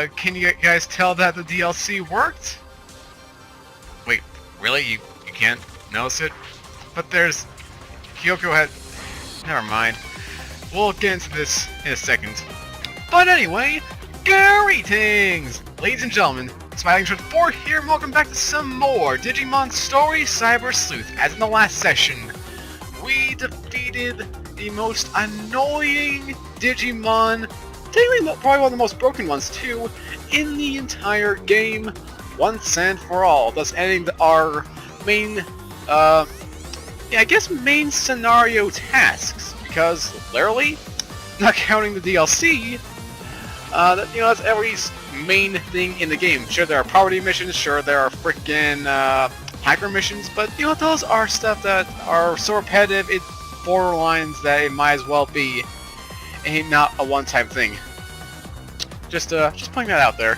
Can you guys tell that the DLC worked? Wait, really? You can't notice it? But there's... Kyoko had... Never mind. We'll get into this in a second. But anyway, greetings! Ladies and gentlemen, Smiling Shred 4 here, and welcome back to some more Digimon Story Cyber Sleuth. As in the last session, we defeated the most annoying Digimon, technically probably one of the most broken ones too, in the entire game, once and for all, thus ending our main, main scenario tasks, because literally, not counting the DLC, that's every main thing in the game. Sure, there are poverty missions, sure, there are frickin' hacker missions, but those are stuff that are so repetitive, it borderlines that it might as well be not a one-time thing. Just putting that out there.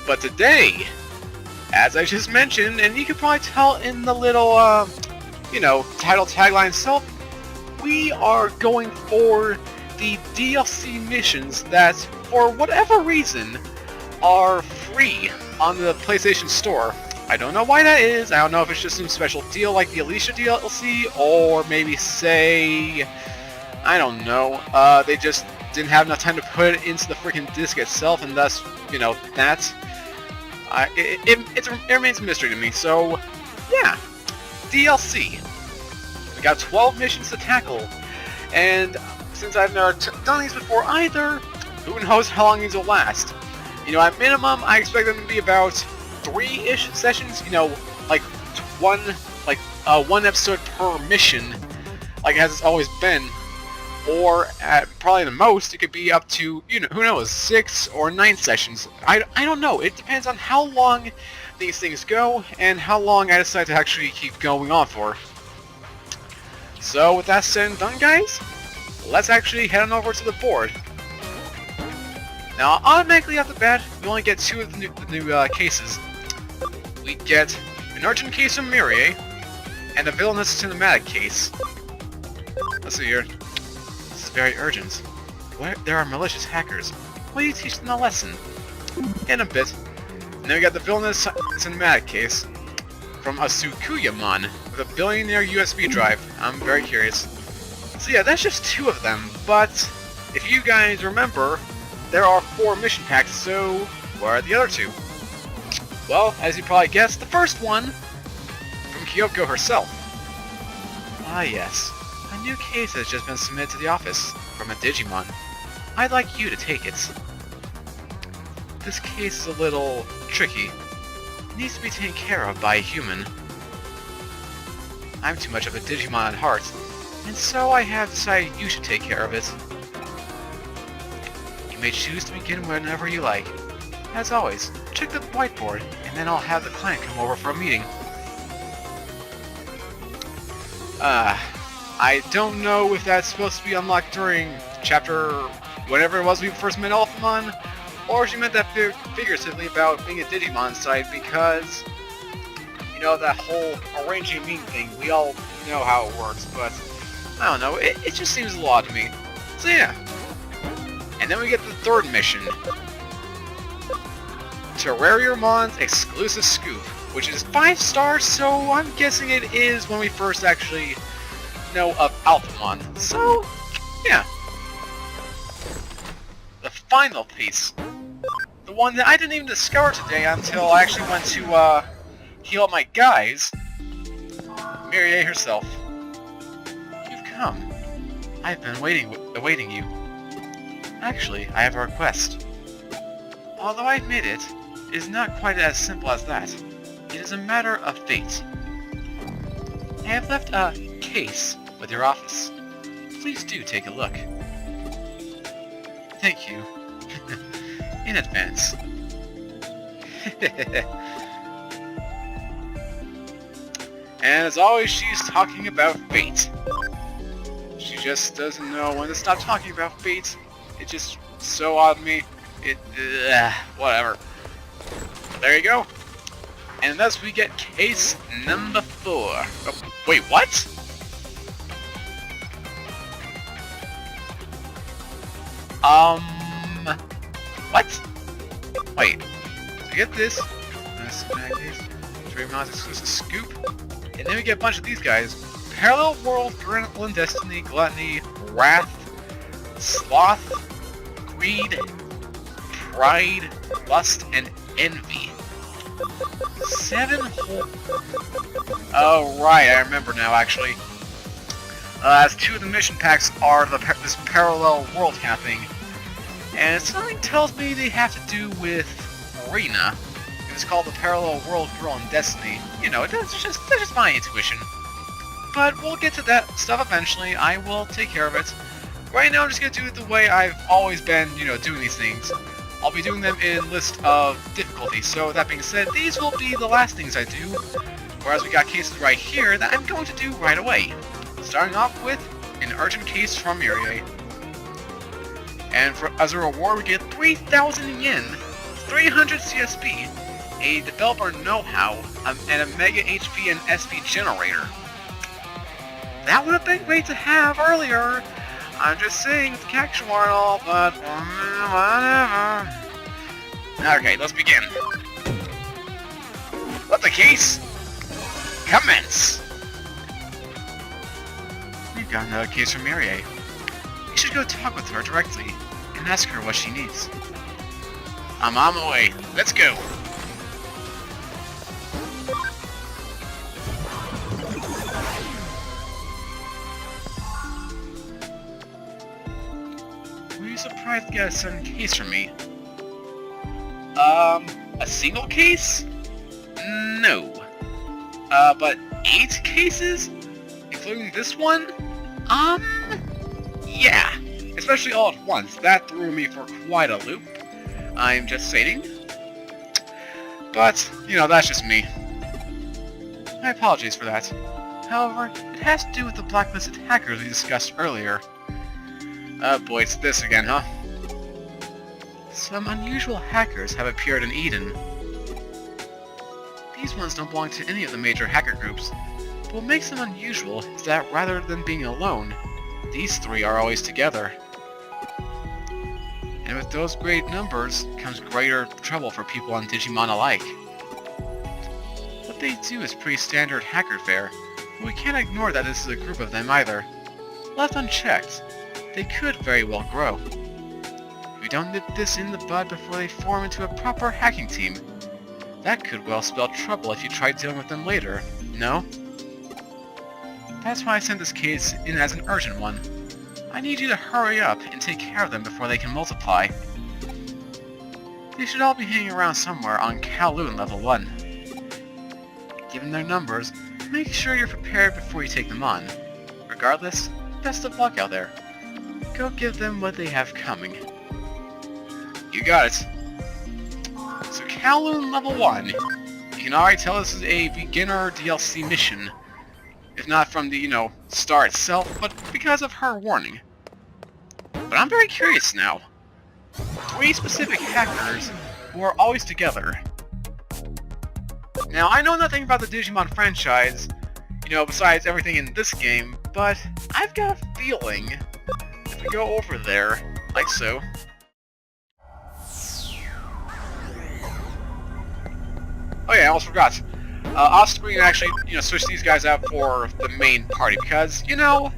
But today, as I just mentioned, and you can probably tell in the little, title tagline itself, we are going for the DLC missions that, for whatever reason, are free on the PlayStation Store. I don't know why that is. I don't know if it's just some special deal like the Alicia DLC, or maybe say, I don't know, they just didn't have enough time to put it into the freaking disc itself, and thus, that. It remains a mystery to me, so, yeah. DLC. We got 12 missions to tackle, and since I've never done these before either, who knows how long these will last. At minimum, I expect them to be about 3-ish sessions, one episode per mission, like as it's always been. Or at probably the most, it could be up to, who knows, 6 or 9 sessions. I don't know. It depends on how long these things go and how long I decide to actually keep going on for. So with that said and done, guys, let's actually head on over to the board. Now, automatically off the bat, we only get 2 of the new cases. We get an urgent case from Mirei and a villainous cinematic case. Let's see here. Very urgent. Where there are malicious hackers. Will you teach them a lesson? In a bit. And then we got the villainous cinematic case from a Tsukuyamon with a billionaire USB drive. I'm very curious. So yeah, that's just 2 of them, but if you guys remember, there are 4 mission packs, so where are the other 2? Well, as you probably guessed, the first one from Kyoko herself. Ah yes. A new case has just been submitted to the office from a Digimon. I'd like you to take it. This case is a little tricky. It needs to be taken care of by a human. I'm too much of a Digimon at heart, and so I have decided you should take care of it. You may choose to begin whenever you like. As always, check the whiteboard, and then I'll have the client come over for a meeting. I don't know if that's supposed to be unlocked during chapter whenever it was we first met Alphamon, or she meant that figuratively about being a Digimon site, because, that whole arranging mean thing, we all know how it works, but I don't know, it just seems a little odd to me. So yeah. And then we get the third mission. Terrariumon's exclusive scoop, which is 5 stars, so I'm guessing it is when we first actually know of Alphamon. So, yeah. The final piece. The one that I didn't even discover today until I actually went to heal up my guys. Mirei herself. You've come. I've been awaiting you. Actually, I have a request. Although I admit it is not quite as simple as that. It is a matter of fate. I have left a case with your office. Please do take a look. Thank you. In advance. And as always, she's talking about fate. She just doesn't know when to stop talking about fate. It's just so odd to me. Whatever. There you go. And thus we get case number 4. Oh, wait, what? What? Wait. So get this. Three months exclusive scoop. And then we get a bunch of these guys. Parallel World, Gremlin, Destiny, Gluttony, Wrath, Sloth, Greed, Pride, Lust, and Envy. 7 whole... Oh, right, I remember now, actually. As 2 of the mission packs are this parallel world happening. And something tells me they have to do with Arena. It's called the Parallel World Girl in Destiny. You know, that's just my intuition. But we'll get to that stuff eventually. I will take care of it. Right now I'm just going to do it the way I've always been, you know, doing these things. I'll be doing them in list of difficulty. So with that being said, these will be the last things I do. Whereas we got cases right here that I'm going to do right away. Starting off with an urgent case from Mirei. And as a reward we get 3,000 yen, 300 CSP, a developer know-how, and a Mega HP and SP generator. That would have been great to have earlier. I'm just saying it's casual and all, but whatever. Okay, let's begin. Let the case commence. We've got another case from Mirei. You should go talk with her directly and ask her what she needs. I'm on my way. Let's go. Were you surprised to get a sudden case from me? A single case? No. But 8 cases? Including this one? Yeah. Especially all at once. That threw me for quite a loop. I'm just stating. But, you know, that's just me. My apologies for that. However, it has to do with the blacklisted hackers we discussed earlier. Oh boy, it's this again, huh? Some unusual hackers have appeared in Eden. These ones don't belong to any of the major hacker groups, but what makes them unusual is that rather than being alone, these 3 are always together. And with those great numbers comes greater trouble for people on Digimon alike. What they do is pretty standard hacker fare, but we can't ignore that this is a group of them either. Left unchecked, they could very well grow. If we don't nip this in the bud before they form into a proper hacking team, that could well spell trouble if you try dealing with them later, no? That's why I sent this case in as an urgent one. I need you to hurry up and take care of them before they can multiply. They should all be hanging around somewhere on Kowloon level 1. Given their numbers, make sure you're prepared before you take them on. Regardless, best of luck out there. Go give them what they have coming. You got it. So Kowloon level 1. You can already tell this is a beginner DLC mission. If not from the, you know, star itself, but because of her warning. But I'm very curious now. 3 specific hackers who are always together. Now, I know nothing about the Digimon franchise, you know, besides everything in this game, but I've got a feeling if we go over there, like so. Oh yeah, I almost forgot. Off-screen actually, you know, switch these guys out for the main party, because, you know,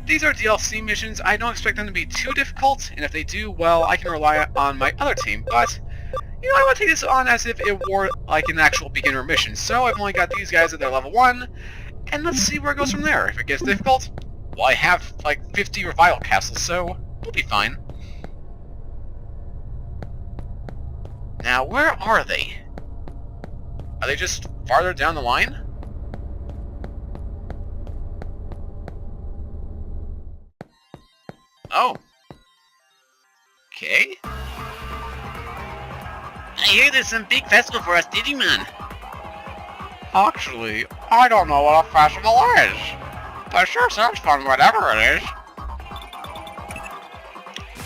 these are DLC missions. I don't expect them to be too difficult, and if they do, well, I can rely on my other team, but, you know, I want to take this on as if it were, like, an actual beginner mission. So I've only got these guys at their level 1, and let's see where it goes from there. If it gets difficult, well, I have, like, 50 revival castles, so we'll be fine. Now, where are they? Are they just farther down the line? Oh. Okay. I hear there's some big festival for us Digimon. Actually, I don't know what a festival is. But it sure sounds fun, whatever it is.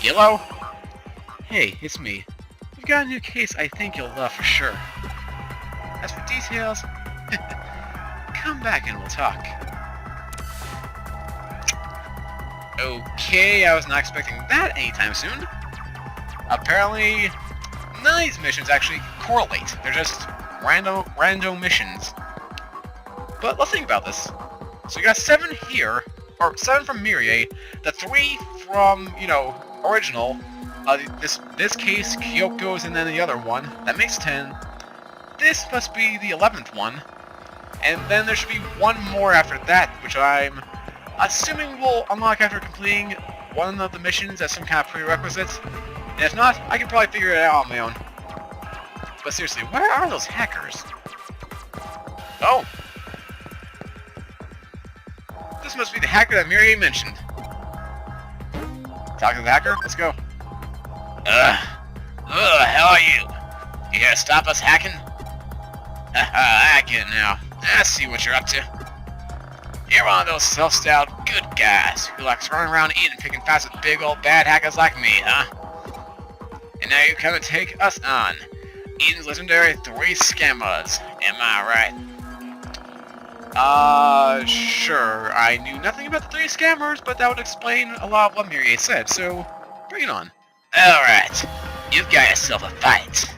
Hello? Hey, it's me. We've got a new case I think you'll love for sure. As for details, come back and we'll talk. Okay, I was not expecting that anytime soon. Apparently, none of these missions actually correlate. They're just random missions. But let's think about this. So you got 7 here, or 7 from Mirei, the 3 from, you know, original. This case, Kyoko's, and then the other one. That makes 10. This must be the 11th one. And then there should be one more after that, which I'm assuming we'll unlock after completing one of the missions as some kind of prerequisite. And if not, I can probably figure it out on my own. But seriously, where are those hackers? Oh! This must be the hacker that Mirei mentioned. Talking to the hacker? Let's go. How are you? You here to stop us hacking? Haha, I get it now. I see what you're up to. You're one of those self-styled good guys who likes running around eating and picking fights with big old bad hackers like me, huh? And now you come to take us on. Eden's legendary 3 scammers. Am I right? Sure. I knew nothing about the 3 scammers, but that would explain a lot of what Mirei said, so bring it on. Alright, you've got yourself a fight.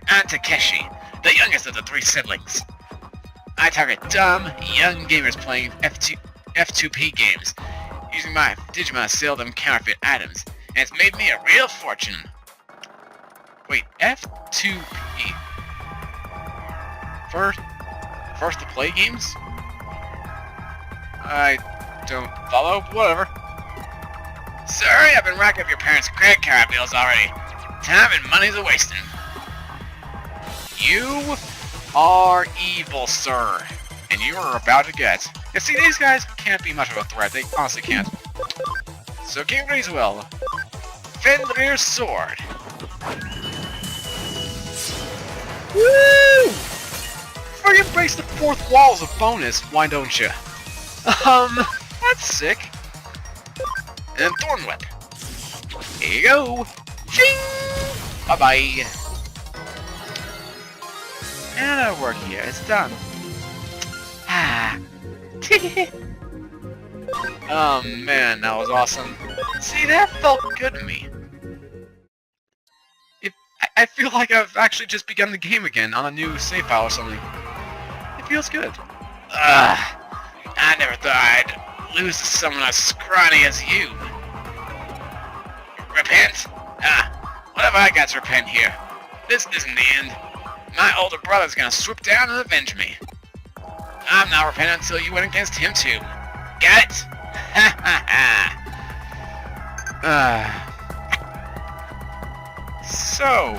I'm Takeshi, the youngest of the 3 siblings. I target dumb, young gamers playing F2P games, using my Digimon to sell them counterfeit items, and it's made me a real fortune. Wait, F2P? First to play games? I don't follow, but whatever. Sorry, I've been racking up your parents' credit card bills already. Time and money's a wasting. You are evil, sir. And you are about to get... Yeah, see, these guys can't be much of a threat. They honestly can't. So get ready as well. Fenrir's sword. Woo! Friggin' breaks the 4th wall as a bonus, why don't you? That's sick. And Thorn Whip. Here you go. Ching! Bye-bye. And our work here is done. Ah. Oh man, that was awesome. See, that felt good to me. I feel like I've actually just begun the game again on a new save file or something. It feels good. I never thought I'd lose to someone as scrawny as you. Repent? What have I got to repent here? This isn't the end. My older brother's gonna swoop down and avenge me. I'm not repenting until you went against him too. Got it? Ha ha ha! So...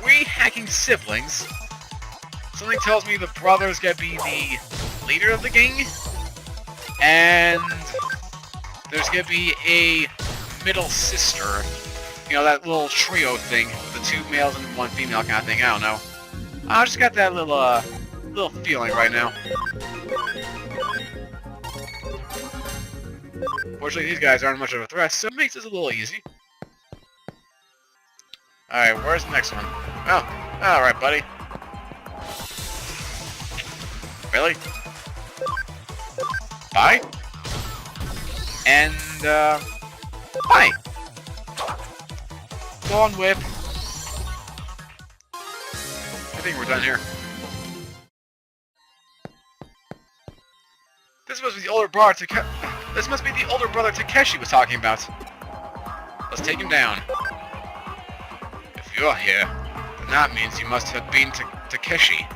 3 hacking siblings. Something tells me the brother's gonna be the leader of the gang. And... there's gonna be a middle sister. You know, that little trio thing. The 2 males and 1 female kind of thing. I don't know. I just got that little feeling right now. Fortunately, these guys aren't much of a threat, so it makes this a little easy. Alright, where's the next one? Oh, alright, buddy. Really? Bye? And, bye! Thorn Whip. I think we're done here. This must be the older brother Takeshi was talking about. Let's take him down. If you're here, then that means you must have been Takeshi.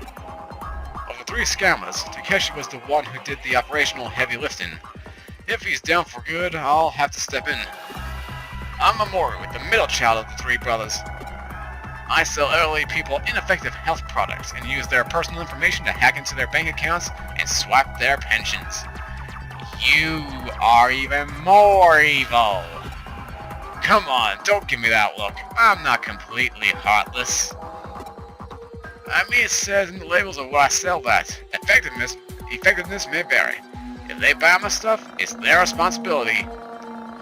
Of the 3 scammers, Takeshi was the one who did the operational heavy lifting. If he's down for good, I'll have to step in. I'm Amori, with the middle child of the 3 brothers. I sell elderly people ineffective health products and use their personal information to hack into their bank accounts and swipe their pensions. You are even more evil. Come on, don't give me that look. I'm not completely heartless. I mean, it says in the labels of what I sell that effectiveness may vary. If they buy my stuff, it's their responsibility.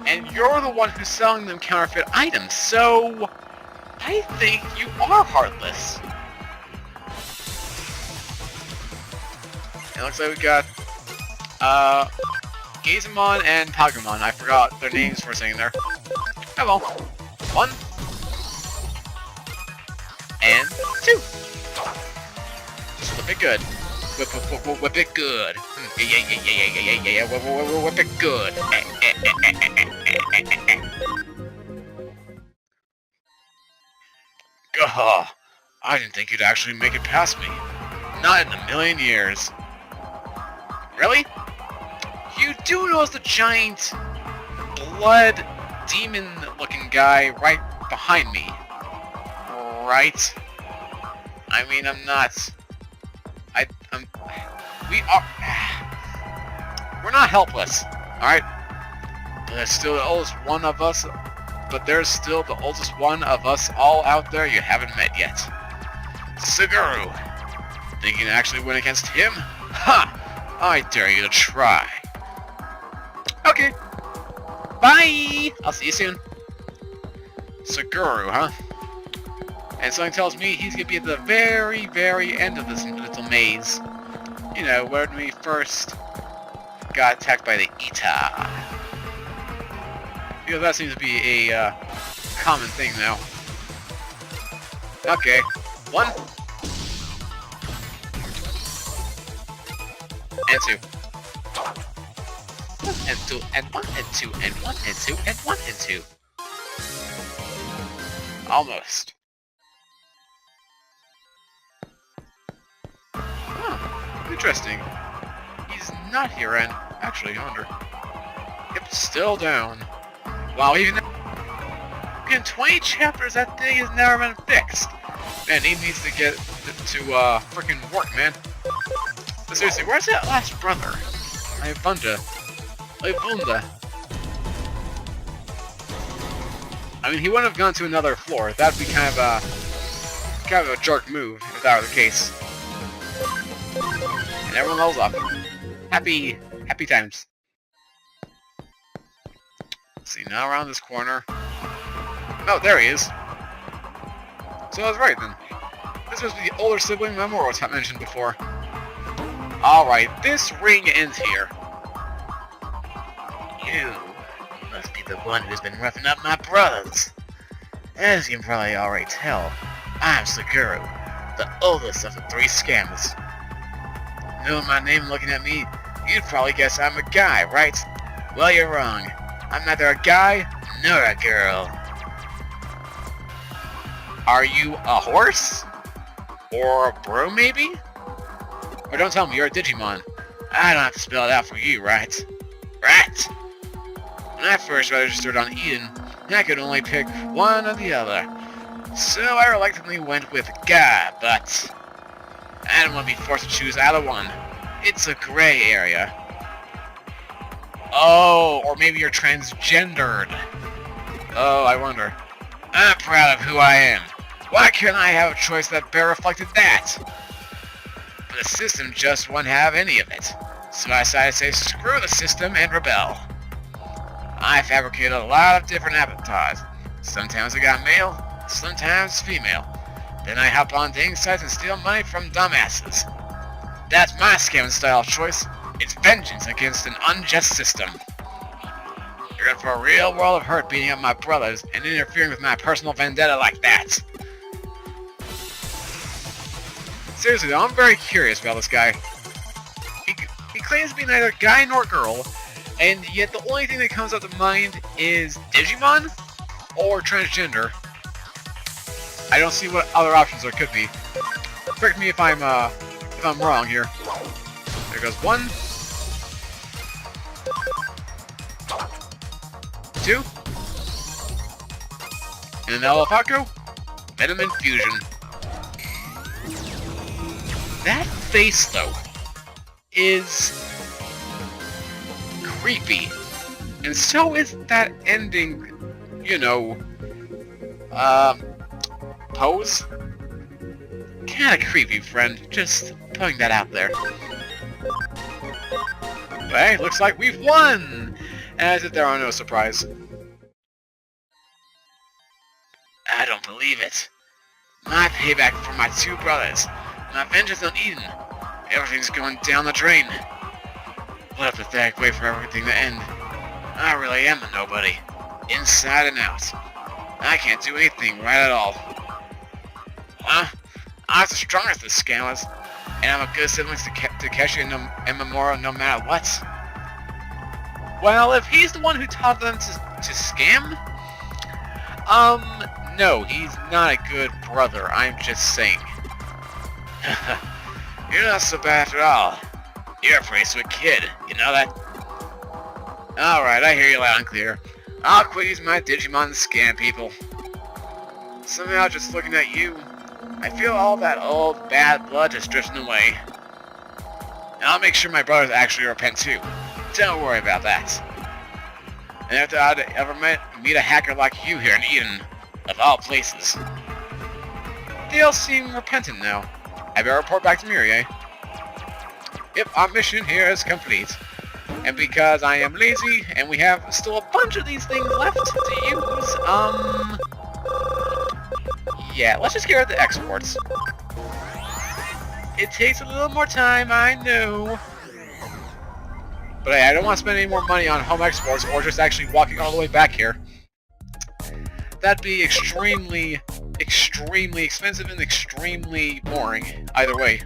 And you're the one who's selling them counterfeit items, so... I think you are heartless. It looks like we got, Gazemon and Palgamon. I forgot their names for a second there. Oh well. 1 and 2. Just whip it good. Whip it good. Yeah. Whip it good. Gah! I didn't think you'd actually make it past me. Not in a million years. Really? You do notice the giant blood demon-looking guy right behind me, right? I mean, I'm not. We're not helpless, all right? There's still the oldest one of us. But there's still the oldest one of us all out there you haven't met yet. Suguru! Think you can actually win against him? Ha! I dare you to try. Okay. Bye! I'll see you soon. Suguru, huh? And something tells me he's gonna be at the very, very end of this little maze. You know, when we first got attacked by the Ita. Because that seems to be a common thing now. Okay. 1 and 2. 1 and 2 and 1 and 2 and 1 and 2 and 1 and 2. Almost. Huh. Interesting. He's not here and actually yonder. Yep, still down. Wow, even in 20 chapters, that thing has never been fixed. Man, he needs to get to freaking work, man. But seriously, where's that last brother? Leibunda. I mean, he wouldn't have gone to another floor. That'd be kind of a jerk move if that were the case. And everyone levels up. Happy times. See, now around this corner. Oh, there he is. So I was right then. This was the older sibling memorial I mentioned before. Alright, this ring ends here. You must be the one who's been roughing up my brothers. As you can probably already tell, I'm Suguru, the oldest of the 3 scammers. Knowing my name and looking at me, you'd probably guess I'm a guy, right? Well, you're wrong. I'm neither a guy nor a girl. Are you a horse? Or a bro, maybe? Or don't tell me you're a Digimon. I don't have to spell it out for you, right? Right! When I first registered on Eden, I could only pick one or the other. So I reluctantly went with guy, but I don't want to be forced to choose either one. It's a gray area. Oh, or maybe you're transgendered. Oh, I wonder. I'm proud of who I am. Why can't I have a choice that better reflected that? But the system just won't have any of it. So I decided to say screw the system and rebel. I fabricated a lot of different avatars. Sometimes I got male, sometimes female. Then I hop on dating sites and steal money from dumbasses. That's my scamming style of choice. It's vengeance against an unjust system. You're in for a real world of hurt beating up my brothers and interfering with my personal vendetta like that. Seriously though, I'm very curious about this guy. He claims to be neither guy nor girl, and yet the only thing that comes up to mind is Digimon or transgender. I don't see what other options there could be. Correct me if I'm wrong here. There goes 1, 2, and an Alpaco, Venom Infusion. That face, though, is creepy. And so is that ending, you know, pose. Kinda creepy, friend. Just putting that out there. But hey, looks like we've won! As if there are no surprises. I don't believe it. My payback for my 2 brothers. My vengeance on Eden. Everything's going down the drain. What a pathetic way for everything to end. I really am a nobody. Inside and out. I can't do anything right at all. Huh? I'm as strong as the scammers, and I'm a good sibling to Takeshi and Mamoru no matter what. Well, if he's the one who taught them to scam, no, he's not a good brother, I'm just saying. You're not so bad after all. You're a pretty sweet kid, you know that? Alright, I hear you loud and clear. I'll quit using my Digimon to scam people. Somehow, just looking at you, I feel all that old bad blood just drifting away. And I'll make sure my brothers actually repent too. Don't worry about that. And if I'd ever meet a hacker like you here in Eden, of all places. They all seem repentant now. I better report back to Mirei. Yep, our mission here is complete. And because I am lazy, and we have still a bunch of these things left to use, yeah, let's just get rid of the exports. It takes a little more time, I know. But hey, I don't want to spend any more money on home exports or just actually walking all the way back here. That'd be extremely, extremely expensive and extremely boring, either way.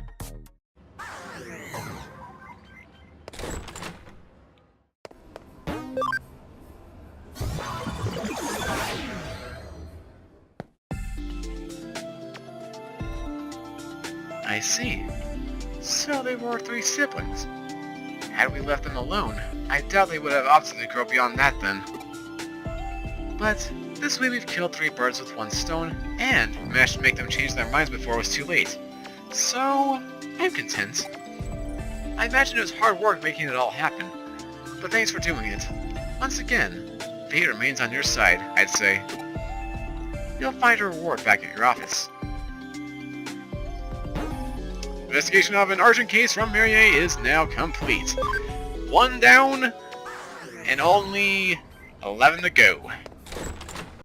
I see. So they were 3 siblings. Had we left them alone, I doubt they would have opted to grow beyond that then. But this way we've killed 3 birds with 1 stone, and managed to make them change their minds before it was too late. So, I'm content. I imagine it was hard work making it all happen, but thanks for doing it. Once again, fate remains on your side, I'd say. You'll find a reward back at your office. Investigation of an urgent case from Mirei is now complete. 1 down, and only 11 to go.